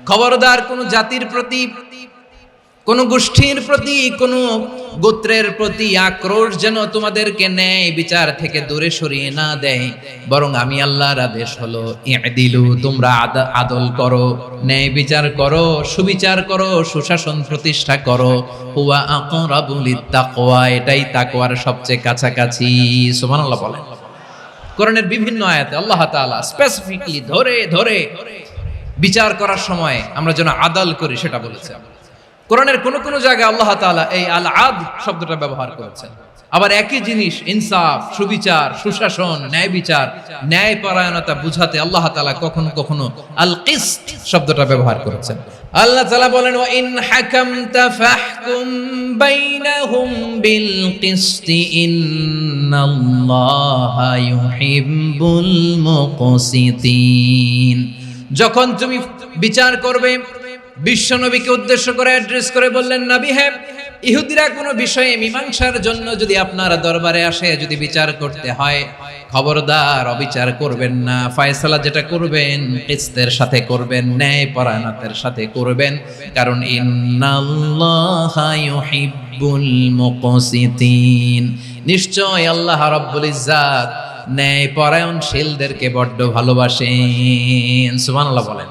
খবরদার কোন জাতির প্রতি, কোন গোষ্ঠীর প্রতি, কোন গোত্রের প্রতি আক্রোশ যেন তোমাদেরকে ন্যায় বিচার থেকে দূরে সরিয়ে না দেয়। বরং আমি আল্লাহর আদেশ হলো ইদিলু, তোমরা আদল করো, ন্যায় বিচার করো, সুবিচার করো, সুশাসন প্রতিষ্ঠা করো। হুয়া আকরাবু লিত্তাকওয়া, এটাই তাকওয়ার সবচেয়ে কাছাকাছি। সুবহানাল্লাহ বলেন। কোরআনের বিভিন্ন আয়াতে আল্লাহ তাআলা স্পেসিফিকলি ধরে ধরে বিচার করার সময় আমরা যেন আদল করি সেটা বলেছেন। কোরআনের কোন কোন জায়গায় আল্লাহ তাআলা এই আল আদল শব্দটা ব্যবহার করেছেন। আবার একই জিনিস ইনসাফ, সুবিচার, সুশাসন, ন্যায় বিচার, ন্যায় পরায়ণতা বুঝাতে আল্লাহ তাআলা কখনো কখনো আল কিসত শব্দটা ব্যবহার করেছেন। আল্লাহ তাআলা বলেন ওয়া ইন হাকামতা ফাহকুম বাইনাহুম বিল কিসতি ইন্নাল্লাহা ইউহিব্বুল মুকসিতিন। যখন তুমি বিচার করবে, বিশ্বনবীকে উদ্দেশ্য করে অ্যাড্রেস করে বললেন, নবী হ্যাঁ, ইহুদিরা কোনো বিষয়ে মীমাংসার জন্য যদি আপনার দরবারে আসে, যদি বিচার করতে হয়, খবরদার অবিচার করবেন না। ফয়সালা যেটা করবেন কিসতের সাথে করবেন, ন্যায় পরায়ণতার সাথে করবেন, কারণ ইন্নাল্লাহা ইউহিব্বুল মুকসিতিন, নিশ্চয় আল্লাহ রাব্বুল ইজ্জাত ন্যায় পরায়ণশীলদেরকে বড্ড ভালোবাসেন। সুবহানাল্লাহ বলেন।